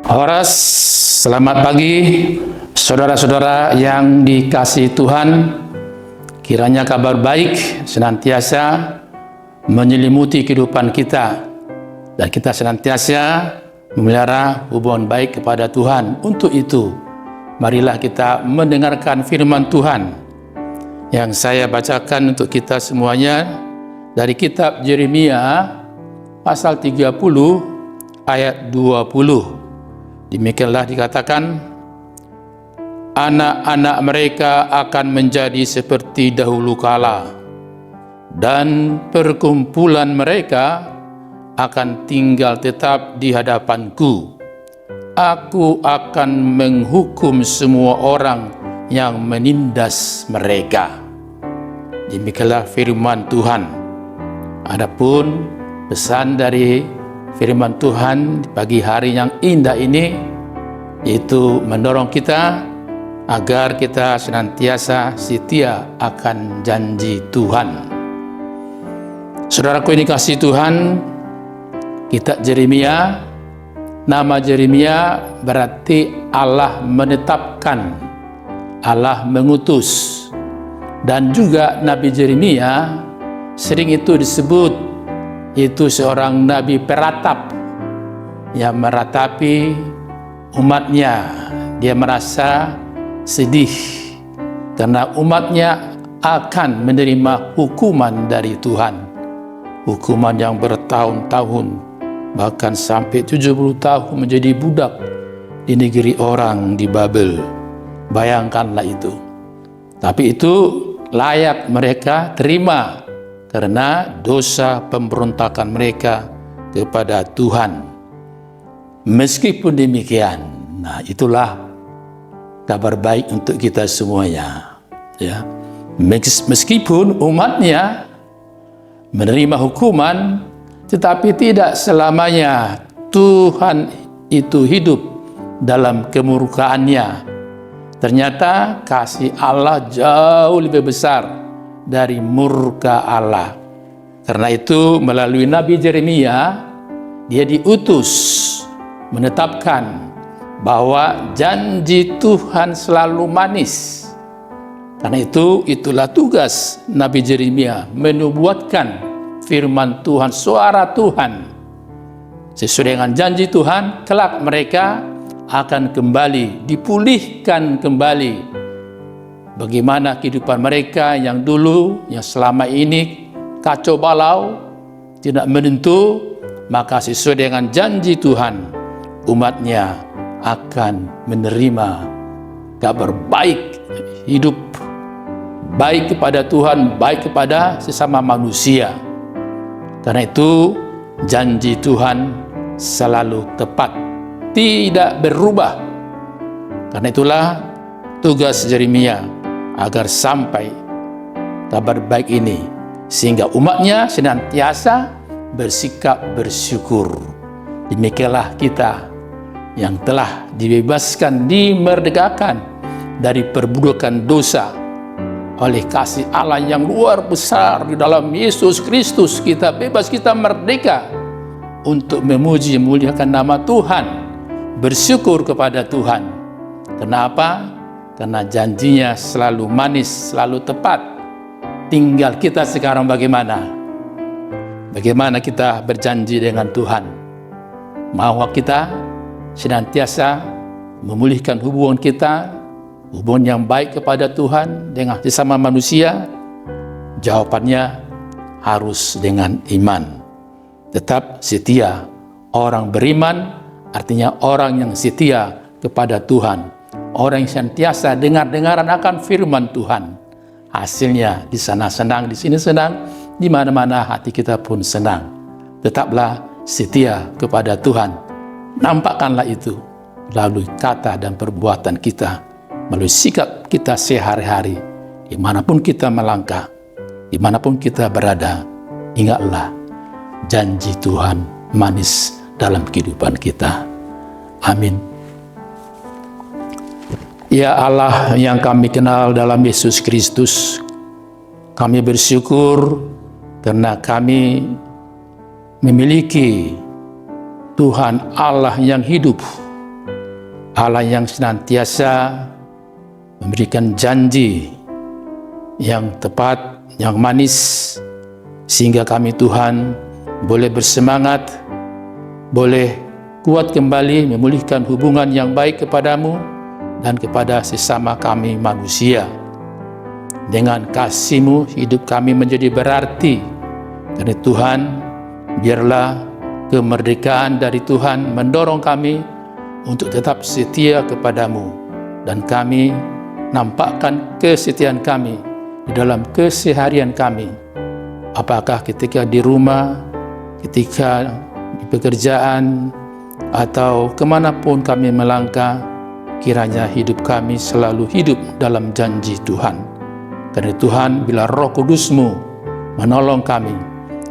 Horas, selamat pagi saudara-saudara yang dikasihi Tuhan. Kiranya kabar baik senantiasa menyelimuti kehidupan kita dan kita senantiasa memelihara hubungan baik kepada Tuhan. Untuk itu, marilah kita mendengarkan firman Tuhan yang saya bacakan untuk kita semuanya dari kitab Yeremia pasal 30 ayat 20. Demikianlah dikatakan, anak-anak mereka akan menjadi seperti dahulu kala, dan perkumpulan mereka akan tinggal tetap di hadapanku. Aku akan menghukum semua orang yang menindas mereka. Demikianlah firman Tuhan. Adapun pesan dari firman Tuhan di pagi hari yang indah ini, yaitu mendorong kita agar kita senantiasa setia akan janji Tuhan. Saudaraku ini kasih Tuhan, kitab Yeremia, nama Yeremia berarti Allah menetapkan, Allah mengutus. Dan juga Nabi Yeremia sering itu disebut itu seorang nabi peratap yang meratapi umatnya. Dia merasa sedih karena umatnya akan menerima hukuman dari Tuhan, hukuman yang bertahun-tahun, bahkan sampai 70 tahun menjadi budak di negeri orang di Babel. Bayangkanlah itu. Tapi itu layak mereka terima karena dosa pemberontakan mereka kepada Tuhan. Meskipun demikian, nah itulah kabar baik untuk kita semuanya. Ya, meskipun umatnya menerima hukuman, tetapi tidak selamanya Tuhan itu hidup dalam kemurkaannya. Ternyata kasih Allah jauh lebih besar dari murka Allah. Karena itu melalui Nabi Yeremia, dia diutus menetapkan bahwa janji Tuhan selalu manis. Karena itu itulah tugas Nabi Yeremia, menubuatkan firman Tuhan, suara Tuhan. Sesuai dengan janji Tuhan, kelak mereka akan kembali, dipulihkan kembali. Bagaimana kehidupan mereka yang dulu, yang selama ini kacau balau, tidak menentu, maka sesuai dengan janji Tuhan, umatnya akan menerima kabar baik, hidup baik kepada Tuhan, baik kepada sesama manusia. Karena itu janji Tuhan selalu tepat, tidak berubah. Karena itulah tugas Yeremia agar sampai kabar baik ini, sehingga umatnya senantiasa bersikap bersyukur. Demikianlah kita yang telah dibebaskan, dimerdekakan dari perbudakan dosa oleh kasih Allah yang luar besar di dalam Yesus Kristus. Kita bebas, kita merdeka untuk memuji, memuliakan nama Tuhan, bersyukur kepada Tuhan. Kenapa? Karena janjinya selalu manis, selalu tepat. Tinggal kita sekarang bagaimana? Bagaimana kita berjanji dengan Tuhan? Mau kita senantiasa memulihkan hubungan kita, hubungan yang baik kepada Tuhan dengan sesama manusia? Jawabannya harus dengan iman. Tetap setia. Orang beriman artinya orang yang setia kepada Tuhan. Orang yang senantiasa dengar-dengaran akan firman Tuhan. Hasilnya di sana senang, di sini senang, di mana-mana hati kita pun senang. Tetaplah setia kepada Tuhan. Nampakkanlah itu melalui kata dan perbuatan kita, melalui sikap kita sehari-hari. Dimanapun kita melangkah, dimanapun kita berada, ingatlah janji Tuhan manis dalam kehidupan kita. Amin. Ya Allah yang kami kenal dalam Yesus Kristus, kami bersyukur karena kami memiliki Tuhan Allah yang hidup, Allah yang senantiasa memberikan janji yang tepat, yang manis, sehingga kami Tuhan boleh bersemangat, boleh kuat kembali memulihkan hubungan yang baik kepadamu dan kepada sesama kami manusia. Dengan kasih-Mu hidup kami menjadi berarti. Karena Tuhan, biarlah kemerdekaan dari Tuhan mendorong kami untuk tetap setia kepadamu, dan kami nampakkan kesetiaan kami di dalam keseharian kami. Apakah ketika di rumah, ketika di pekerjaan, atau kemanapun kami melangkah, kiranya hidup kami selalu hidup dalam janji Tuhan. Karena Tuhan, bila Roh Kudus-Mu menolong kami,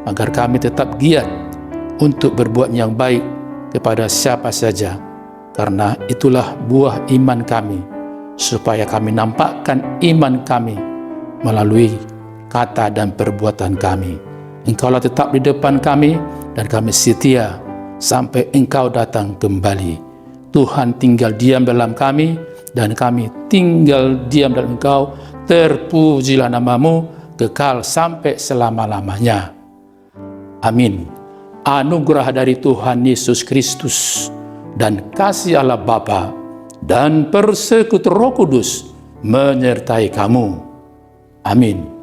agar kami tetap giat untuk berbuat yang baik kepada siapa saja. Karena itulah buah iman kami, supaya kami nampakkan iman kami melalui kata dan perbuatan kami. Engkaulah tetap di depan kami, dan kami setia sampai Engkau datang kembali. Tuhan tinggal diam dalam kami, dan kami tinggal diam dalam Engkau. Terpujilah nama-Mu kekal sampai selama-lamanya. Amin. Anugerah dari Tuhan Yesus Kristus dan kasih Allah Bapa dan persekutuan Roh Kudus menyertai kamu. Amin.